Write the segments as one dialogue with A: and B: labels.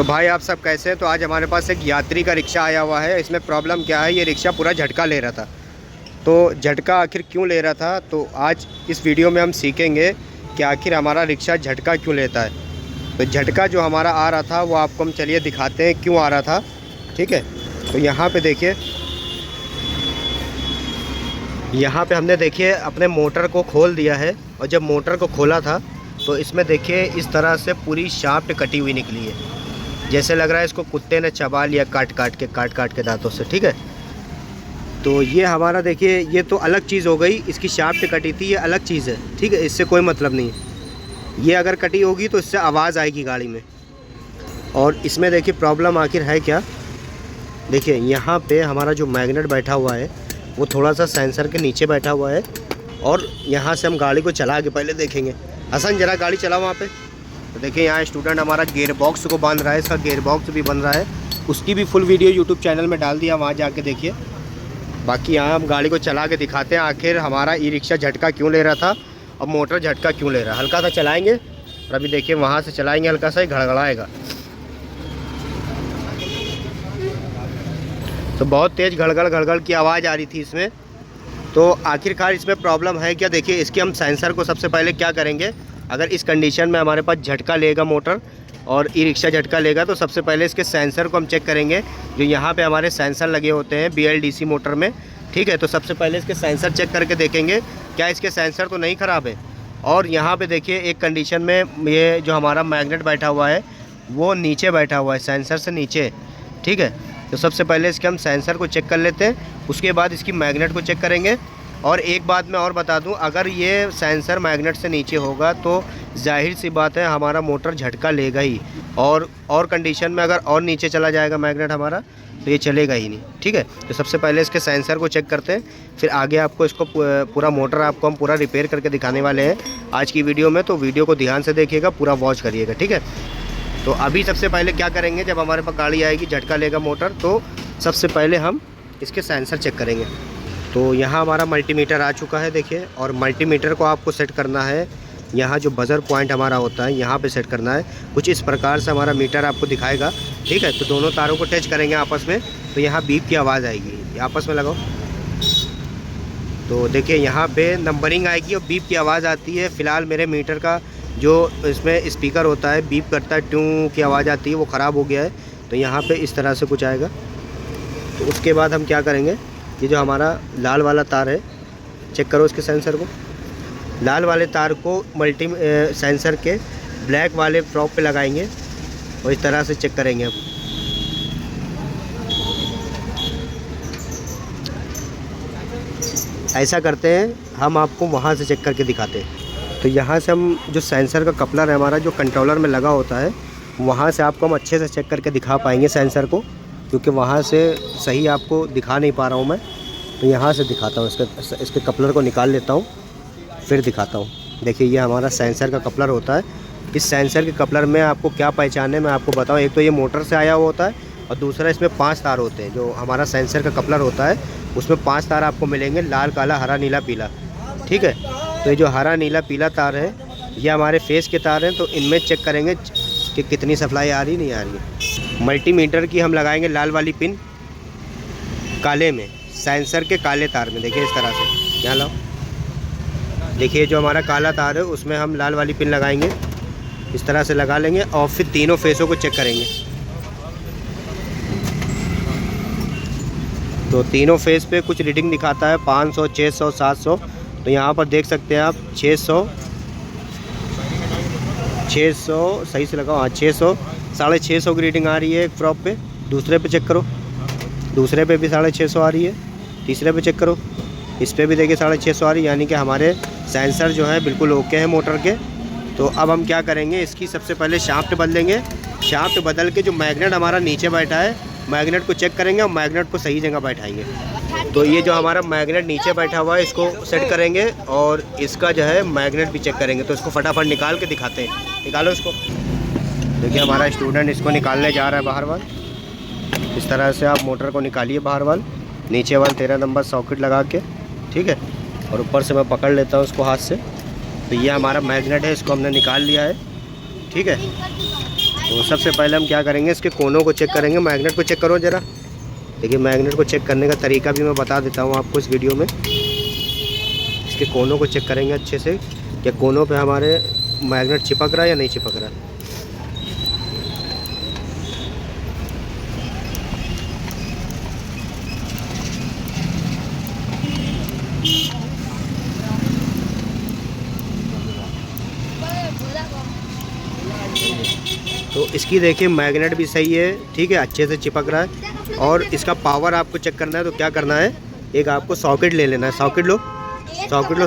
A: तो भाई आप सब कैसे हैं। तो आज हमारे पास एक यात्री का रिक्शा आया हुआ है। इसमें प्रॉब्लम क्या है, ये रिक्शा पूरा झटका ले रहा था। तो झटका आखिर क्यों ले रहा था, तो आज इस वीडियो में हम सीखेंगे कि आखिर हमारा रिक्शा झटका क्यों लेता है। तो झटका जो हमारा आ रहा था वो आपको हम चलिए दिखाते हैं क्यों आ रहा था। ठीक है, तो यहाँ पे देखिए, यहाँ पे हमने देखिए अपने मोटर को खोल दिया है। और जब मोटर को खोला था तो इसमें देखिए इस तरह से पूरी शाफ्ट कटी हुई निकली है। जैसे लग रहा है इसको कुत्ते ने चबा लिया काट काट के दांतों से। ठीक है, तो ये हमारा देखिए, ये तो अलग चीज़ हो गई, इसकी शाफ्ट कटी थी, ये अलग चीज़ है। ठीक है, इससे कोई मतलब नहीं है। ये अगर कटी होगी तो इससे आवाज़ आएगी गाड़ी में। और इसमें देखिए प्रॉब्लम आखिर है क्या, देखिए यहाँ पे हमारा जो मैग्नेट बैठा हुआ है वो थोड़ा सा सेंसर के नीचे बैठा हुआ है। और यहाँ से हम गाड़ी को चला के पहले देखेंगे। हसन जरा गाड़ी चला वहाँ पे। तो देखिए यहाँ स्टूडेंट हमारा गेयर बॉक्स को बांध रहा है, इसका गेयर बॉक्स भी बन रहा है। उसकी भी फुल वीडियो यूट्यूब चैनल में डाल दिया, वहाँ जाके देखिए। बाकी यहाँ हम गाड़ी को चला के दिखाते हैं आखिर हमारा ई रिक्शा झटका क्यों ले रहा था और मोटर झटका क्यों ले रहा है। हल्का सा चलाएँगे और अभी देखिए वहाँ से चलाएँगे, हल्का सा ही घड़घड़ाएगा। तो बहुत तेज़ घड़घड़ की आवाज़ आ रही थी इसमें। तो आखिरकार इसमें प्रॉब्लम है क्या, देखिए इसके हम सेंसर को सबसे पहले क्या करेंगे। अगर इस कंडीशन में हमारे पास झटका लेगा मोटर और ई रिक्शा झटका लेगा तो सबसे पहले इसके सेंसर को हम चेक करेंगे। जो यहाँ पे हमारे सेंसर लगे होते हैं BLDC मोटर में। ठीक है, तो सबसे पहले इसके सेंसर चेक करके देखेंगे क्या इसके सेंसर तो नहीं ख़राब है। और यहाँ पे देखिए एक कंडीशन में ये जो हमारा मैग्नेट बैठा हुआ है वो नीचे बैठा हुआ है, सेंसर से नीचे। ठीक है, तो सबसे पहले इसके हम सेंसर को चेक कर लेते हैं, उसके बाद इसकी मैग्नेट को चेक करेंगे। और एक बात मैं और बता दूं, अगर ये सेंसर मैग्नेट से नीचे होगा तो जाहिर सी बात है हमारा मोटर झटका लेगा ही। और कंडीशन में अगर और नीचे चला जाएगा मैग्नेट हमारा तो ये चलेगा ही नहीं। ठीक है, तो सबसे पहले इसके सेंसर को चेक करते हैं, फिर आगे आपको इसको पूरा मोटर आपको हम पूरा रिपेयर करके दिखाने वाले हैं आज की वीडियो में। तो वीडियो को ध्यान से देखिएगा, पूरा वॉच करिएगा। ठीक है, तो अभी सबसे पहले क्या करेंगे, जब हमारे पास गाड़ी आएगी झटका लेगा मोटर तो सबसे पहले हम इसके सेंसर चेक करेंगे। तो यहाँ हमारा मल्टीमीटर आ चुका है देखिए, और मल्टीमीटर को आपको सेट करना है। यहाँ जो बज़र पॉइंट हमारा होता है यहाँ पे सेट करना है। कुछ इस प्रकार से हमारा मीटर आपको दिखाएगा। ठीक है, तो दोनों तारों को टच करेंगे आपस में तो यहाँ बीप की आवाज़ आएगी। आपस में लगाओ तो देखिए यहाँ पे नंबरिंग आएगी और बीप की आवाज़ आती है। फ़िलहाल मेरे मीटर का जो इसमें स्पीकर होता है बीप करता है, ट्यूं की आवाज़ आती है, वो ख़राब हो गया है। तो यहाँ पे इस तरह से कुछ आएगा। तो उसके बाद हम क्या करेंगे, ये जो हमारा लाल वाला तार है चेक करो इसके सेंसर को। लाल वाले तार को सेंसर के ब्लैक वाले प्रॉप पे लगाएंगे और इस तरह से चेक करेंगे हम। ऐसा करते हैं हम, आपको वहाँ से चेक करके दिखाते हैं। तो यहाँ से हम जो सेंसर का कपलर है हमारा जो कंट्रोलर में लगा होता है वहाँ से आपको हम अच्छे से चेक करके दिखा पाएंगे सेंसर को, क्योंकि वहाँ से सही आपको दिखा नहीं पा रहा हूँ मैं। तो यहाँ से दिखाता हूँ, इसके कपलर को निकाल लेता हूँ फिर दिखाता हूँ। देखिए ये हमारा सेंसर का कपलर होता है। इस सेंसर के कपलर में आपको क्या पहचानने मैं आपको बताऊँ, एक तो ये मोटर से आया हुआ होता है और दूसरा इसमें 5 तार होते हैं। जो हमारा सेंसर का कपलर होता है उसमें 5 तार आपको मिलेंगे, लाल काला हरा नीला पीला। ठीक है, तो ये जो हरा नीला पीला तार है ये हमारे फेस के तार हैं। तो इनमें चेक करेंगे कि कितनी सप्लाई आ रही नहीं आ रही है। मल्टीमीटर की हम लगाएंगे लाल वाली पिन काले में, सेंसर के काले तार में। देखिए इस तरह से, यहाँ लाओ, देखिए जो हमारा काला तार है उसमें हम लाल वाली पिन लगाएंगे, इस तरह से लगा लेंगे और फिर तीनों फेसों को चेक करेंगे। तो तीनों फेस पे कुछ रीडिंग दिखाता है 500, 600, 700। तो यहाँ पर देख सकते हैं आप 600 सही से लगाओ, हाँ 600, 650 की रीडिंग आ रही है एक प्रॉप पे। दूसरे पे चेक करो, दूसरे पे भी 650 आ रही है। तीसरे पे चेक करो, इस पे भी देखिए 650 आ रही है। यानी कि हमारे सेंसर जो है बिल्कुल ओके हैं मोटर के। तो अब हम क्या करेंगे, इसकी सबसे पहले शाफ्ट बदलेंगे। शाफ्ट बदल के जो मैग्नेट हमारा नीचे बैठा है मैग्नेट को चेक करेंगे और मैग्नेट को सही जगह बैठाएंगे। तो ये जो हमारा मैग्नेट नीचे बैठा हुआ है इसको सेट करेंगे और इसका जो है मैग्नेट भी चेक करेंगे। तो इसको फटाफट निकाल के दिखाते हैं, निकालो इसको। देखिए हमारा स्टूडेंट इसको निकालने जा रहा है बाहर वाल। इस तरह से आप मोटर को निकालिए बाहर वाल, नीचे वाल 13 नंबर सॉकेट लगा के। ठीक है, और ऊपर से मैं पकड़ लेता हूँ उसको हाथ से। तो ये हमारा मैग्नेट है, इसको हमने निकाल लिया है। ठीक है, तो सबसे पहले हम क्या करेंगे, इसके कोनों को चेक करेंगे। मैग्नेट को चेक करो ज़रा। देखिए मैग्नेट को चेक करने का तरीका भी मैं बता देता हूँ आपको इस वीडियो में। इसके कोनों को चेक करेंगे अच्छे से, कि कोनों पे हमारे मैग्नेट चिपक रहा है या नहीं चिपक रहा है। तो इसकी देखिए मैग्नेट भी सही है, ठीक है, अच्छे से चिपक रहा है। और इसका पावर आपको चेक करना है तो क्या करना है, एक आपको सॉकेट ले लेना है। सॉकेट लो, सॉकेट लो,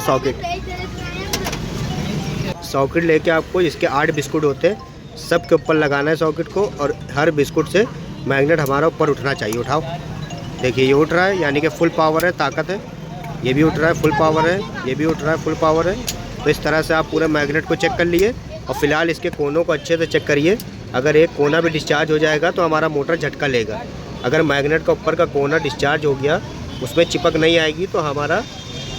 A: सॉकेट लेके आपको इसके 8 बिस्कुट होते हैं, सब के ऊपर लगाना है सॉकेट को। और हर बिस्कुट से मैग्नेट हमारा ऊपर उठना चाहिए। उठाओ, देखिए ये उठ रहा है, यानी कि फुल पावर है, ताकत है। ये भी उठ रहा है, फुल पावर है। ये भी उठ रहा है, फुल पावर है। तो इस तरह से आप पूरे मैग्नेट को चेक कर लिए। और फिलहाल इसके कोनों को अच्छे से चेक करिए। अगर एक कोना भी डिस्चार्ज हो जाएगा तो हमारा मोटर झटका लेगा। अगर मैग्नेट का ऊपर का कोना डिस्चार्ज हो गया, उसमें चिपक नहीं आएगी, तो हमारा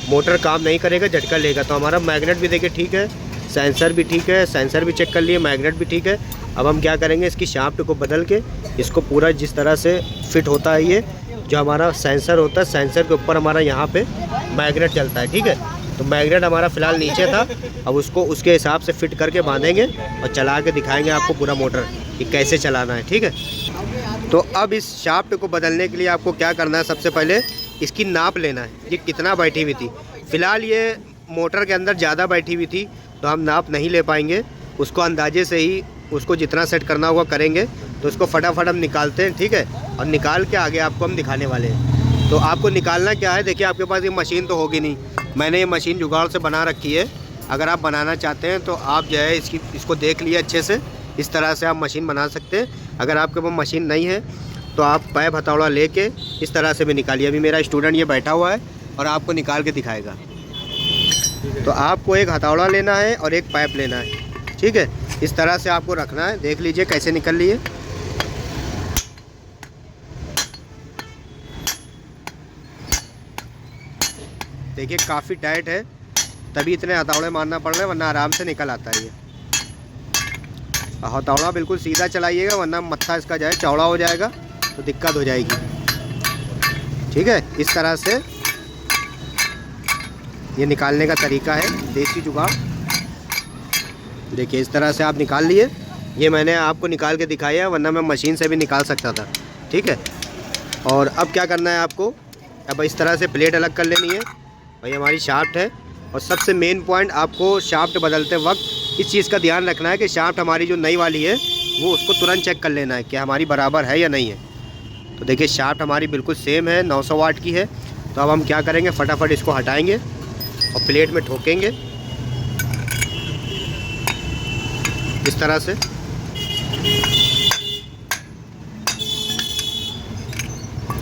A: मोटर काम नहीं करेगा, झटका लेगा। तो हमारा मैग्नेट भी देखिए ठीक है, सेंसर भी ठीक है, सेंसर भी चेक कर लिए, मैग्नेट भी ठीक है। अब हम क्या करेंगे, इसकी शाफ्ट को बदल के इसको पूरा जिस तरह से फिट होता है, ये जो हमारा सेंसर होता है, सेंसर के ऊपर हमारा यहाँ पे मैग्नेट चलता है, ठीक है। तो मैग्नेट हमारा फ़िलहाल नीचे था, अब उसको उसके हिसाब से फिट करके बांधेंगे और चला के दिखाएंगे आपको पूरा मोटर कि कैसे चलाना है, ठीक है। तो अब इस शाफ्ट को बदलने के लिए आपको क्या करना है, सबसे पहले इसकी नाप लेना है, ये कितना बैठी हुई थी। फ़िलहाल ये मोटर के अंदर ज़्यादा बैठी हुई थी, तो हम नाप नहीं ले पाएंगे। उसको अंदाजे से ही उसको जितना सेट करना होगा करेंगे। तो उसको फटाफट हम निकालते हैं, ठीक है। और निकाल के आगे आपको हम दिखाने वाले हैं। तो आपको निकालना क्या है, देखिए आपके पास ये मशीन तो होगी नहीं, मैंने ये मशीन जुगाड़ से बना रखी है। अगर आप बनाना चाहते हैं तो आप जो है इसको देख लिए अच्छे से, इस तरह से आप मशीन बना सकते हैं। अगर आपके पास मशीन नहीं है तो आप पैप हथौड़ा लेके इस तरह से भी निकालिए। अभी मेरा स्टूडेंट ये बैठा हुआ है और आपको निकाल के दिखाएगा। तो आपको एक हथौड़ा लेना है और एक पाइप लेना है, ठीक है। इस तरह से आपको रखना है, देख लीजिए कैसे निकल रही है। देखिए काफ़ी टाइट है, तभी इतने हथौड़े मारना पड़ रहे हैं, वरना आराम से निकल आता है ये। हथौड़ा बिल्कुल सीधा चलाइएगा, वरना मत्था इसका जाए चौड़ा हो जाएगा तो दिक्कत हो जाएगी, ठीक है। इस तरह से ये निकालने का तरीका है, देसी जुगाड़। देखिए इस तरह से आप निकाल लिए। ये मैंने आपको निकाल के दिखाया, वरना मैं मशीन से भी निकाल सकता था, ठीक है। और अब क्या करना है आपको, अब इस तरह से प्लेट अलग कर लेनी है। भाई हमारी शाफ्ट है, और सबसे मेन पॉइंट आपको शाफ्ट बदलते वक्त इस चीज़ का ध्यान रखना है कि शाफ्ट हमारी जो नई वाली है वो उसको तुरंत चेक कर लेना है कि हमारी बराबर है या नहीं है। तो देखिए शाफ्ट हमारी बिल्कुल सेम है, 900 वाट की है। तो अब हम क्या करेंगे, फटाफट इसको हटाएंगे और प्लेट में ठोकेंगे इस तरह से।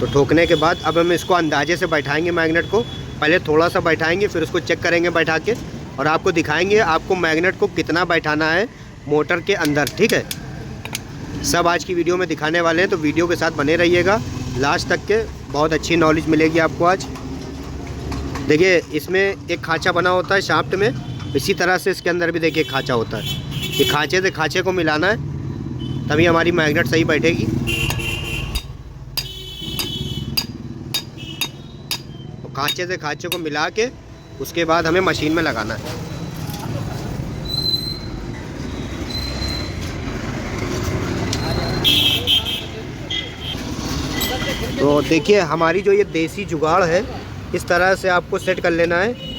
A: तो ठोकने के बाद अब हम इसको अंदाजे से बैठाएंगे मैग्नेट को। पहले थोड़ा सा बैठाएंगे, फिर उसको चेक करेंगे बैठा के, और आपको दिखाएंगे आपको मैग्नेट को कितना बैठाना है मोटर के अंदर, ठीक है। सब आज की वीडियो में दिखाने वाले हैं, तो वीडियो के साथ बने रहिएगा लास्ट तक के, बहुत अच्छी नॉलेज मिलेगी आपको आज। देखिए इसमें एक खांचा बना होता है शाफ्ट में, इसी तरह से इसके अंदर भी देखिए खांचा होता है। ये खांचे से खांचे को मिलाना है, तभी हमारी मैग्नेट सही बैठेगी। तो खांचे से खांचे को मिला के उसके बाद हमें मशीन में लगाना है। तो देखिए हमारी जो ये देसी जुगाड़ है, इस तरह से आपको सेट कर लेना है।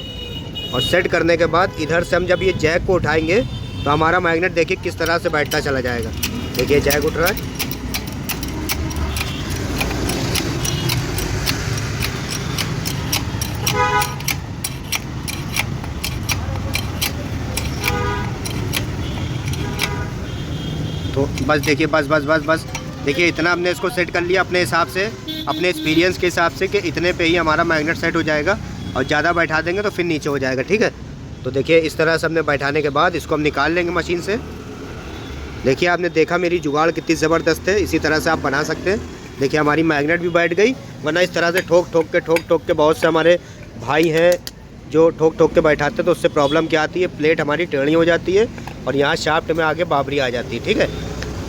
A: और सेट करने के बाद इधर से हम जब ये जैक को उठाएंगे तो हमारा मैग्नेट देखिए किस तरह से बैठता चला जाएगा। देखिए जैक उठ रहा है। तो बस देखिए, बस बस बस बस देखिए इतना हमने इसको सेट कर लिया अपने हिसाब से, अपने एक्सपीरियंस के हिसाब से, कि इतने पे ही हमारा मैग्नेट सेट हो जाएगा। और ज़्यादा बैठा देंगे तो फिर नीचे हो जाएगा, ठीक है। तो देखिए इस तरह से हमने बैठाने के बाद इसको हम निकाल लेंगे मशीन से। देखिए आपने देखा मेरी जुगाड़ कितनी ज़बरदस्त है, इसी तरह से आप बना सकते हैं। देखिए हमारी मैग्नेट भी बैठ गई, वरना इस तरह से ठोक ठोक के बहुत से हमारे भाई हैं जो ठोक ठोक के बैठाते हैं, तो उससे प्रॉब्लम क्या आती है, प्लेट हमारी टेढ़ी हो जाती है और यहाँ शाफ्ट में आगे बाबरी आ जाती है, ठीक है।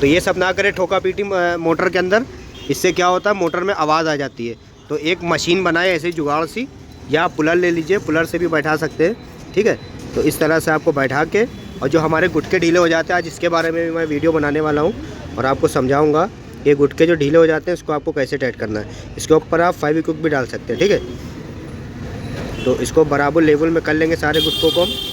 A: तो ये सब ना करें ठोका पीटी मोटर के अंदर, इससे क्या होता है मोटर में आवाज़ आ जाती है। तो एक मशीन बनाए ऐसे जुगाड़ सी, या पुलर ले लीजिए, पुलर से भी बैठा सकते हैं, ठीक है। तो इस तरह से आपको बैठा के, और जो हमारे गुटके ढीले हो जाते हैं आज इसके बारे में भी मैं वीडियो बनाने वाला हूँ और आपको समझाऊँगा ये गुटके जो ढीले हो जाते हैं इसको आपको कैसे टाइट करना है। इसके ऊपर आप फेविक्विक भी डाल सकते हैं, ठीक है। तो इसको बराबर लेवल में कर लेंगे सारे गुटकों को हम।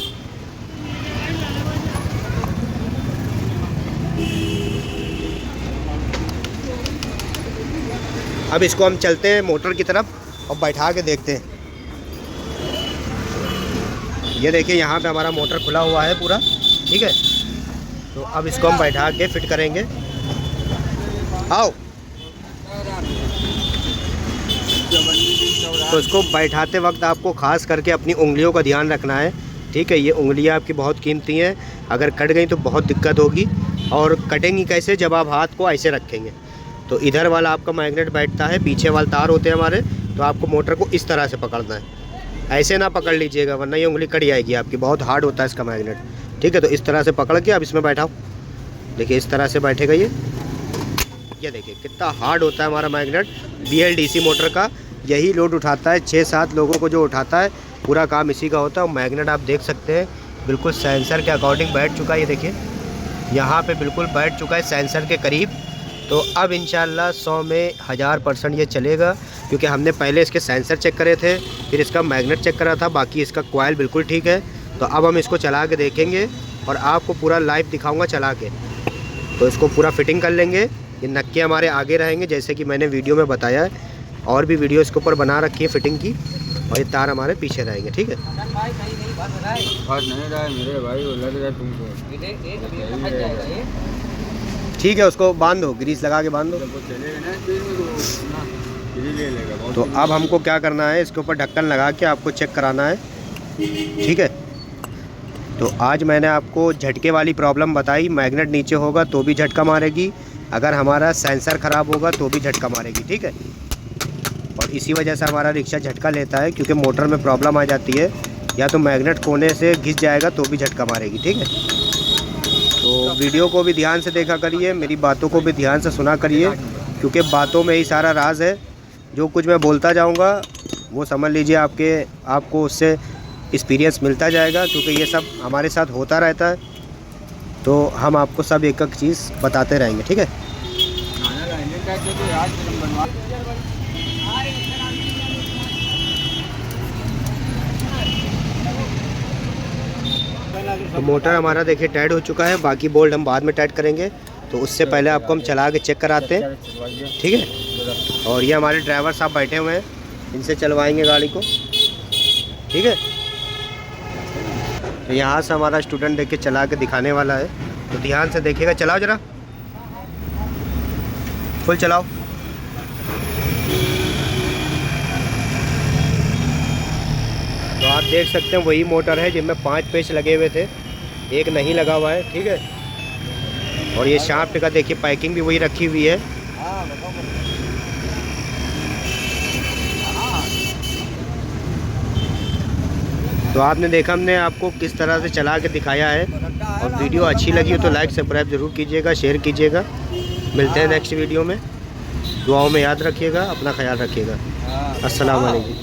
A: अब इसको हम चलते हैं मोटर की तरफ और बैठा के देखते हैं। ये देखिए यहाँ पे हमारा मोटर खुला हुआ है पूरा, ठीक है। तो अब इसको हम बैठा के फिट करेंगे। आओ, तो इसको बैठाते वक्त आपको खास करके अपनी उंगलियों का ध्यान रखना है, ठीक है। ये उंगलियां आपकी बहुत कीमती हैं, अगर कट गई तो बहुत दिक्कत होगी। और कटेंगी कैसे, जब आप हाथ को ऐसे रखेंगे। तो इधर वाला आपका मैग्नेट बैठता है, पीछे वाले तार होते हैं हमारे, तो आपको मोटर को इस तरह से पकड़ना है। ऐसे ना पकड़ लीजिएगा वरना ये उंगली कट जाएगी आपकी, बहुत हार्ड होता है इसका मैग्नेट, ठीक है। तो इस तरह से पकड़ के अब इसमें बैठाओ। देखिए इस तरह से बैठेगा ये देखिए कितना हार्ड होता है हमारा मैग्नेट। BLDC मोटर का यही लोड उठाता है, 6-7 लोगों को जो उठाता है, पूरा काम इसी का होता है। और मैग्नेट आप देख सकते हैं बिल्कुल सेंसर के अकॉर्डिंग बैठ चुका है। ये देखिए यहाँ पे बिल्कुल बैठ चुका है सेंसर के करीब। तो अब इंशाल्लाह 100 में 1000% ये चलेगा, क्योंकि हमने पहले इसके सेंसर चेक करे थे, फिर इसका मैग्नेट चेक करा था, बाकी इसका कॉइल बिल्कुल ठीक है। तो अब हम इसको चला के देखेंगे और आपको पूरा लाइव दिखाऊंगा चला के। तो इसको पूरा फिटिंग कर लेंगे। ये नक्के हमारे आगे रहेंगे जैसे कि मैंने वीडियो में बताया है, और भी वीडियो इसके ऊपर बना रखी है फिटिंग की, और ये तार हमारे पीछे रहेंगे, ठीक है। ठीक है, उसको बांध दो, ग्रीस लगा के बांध दो। तो अब हमको क्या करना है, इसके ऊपर ढक्कन लगा के आपको चेक कराना है, ठीक है। तो आज मैंने आपको झटके वाली प्रॉब्लम बताई, मैग्नेट नीचे होगा तो भी झटका मारेगी, अगर हमारा सेंसर ख़राब होगा तो भी झटका मारेगी, ठीक है। और इसी वजह से हमारा रिक्शा झटका लेता है, क्योंकि मोटर में प्रॉब्लम आ जाती है, या तो मैग्नेट कोने से घिस जाएगा तो भी झटका मारेगी, ठीक है। तो वीडियो को भी ध्यान से देखा करिए, मेरी बातों को भी ध्यान से सुना करिए, क्योंकि बातों में ही सारा राज है। जो कुछ मैं बोलता जाऊंगा वो समझ लीजिए आपको उससे एक्सपीरियंस मिलता जाएगा, क्योंकि ये सब हमारे साथ होता रहता है। तो हम आपको सब एक एक चीज़ बताते रहेंगे, ठीक है। तो मोटर हमारा देखिए टाइट हो चुका है, बाकी बोल्ट हम बाद में टाइट करेंगे। तो उससे पहले आपको हम चला के चेक कराते हैं, ठीक है। और ये हमारे ड्राइवर साहब बैठे हुए हैं, इनसे चलवाएंगे गाड़ी को, ठीक है। तो यहाँ से हमारा स्टूडेंट देख के चला के दिखाने वाला है, तो ध्यान से देखिएगा। चलाओ ज़रा, फुल चलाओ। तो आप देख सकते हैं वही मोटर है जिनमें 5 पेच लगे हुए थे, एक नहीं लगा हुआ है, ठीक है। और ये शाफ्ट का देखिए पैकिंग भी वही रखी हुई है। तो आपने देखा हमने आपको किस तरह से चला के दिखाया है, और वीडियो अच्छी लगी हो तो लाइक सब्सक्राइब ज़रूर कीजिएगा, शेयर कीजिएगा। मिलते हैं नेक्स्ट वीडियो में, दुआओं में याद रखिएगा, अपना ख्याल रखिएगा। अस्सलाम वालेकुम।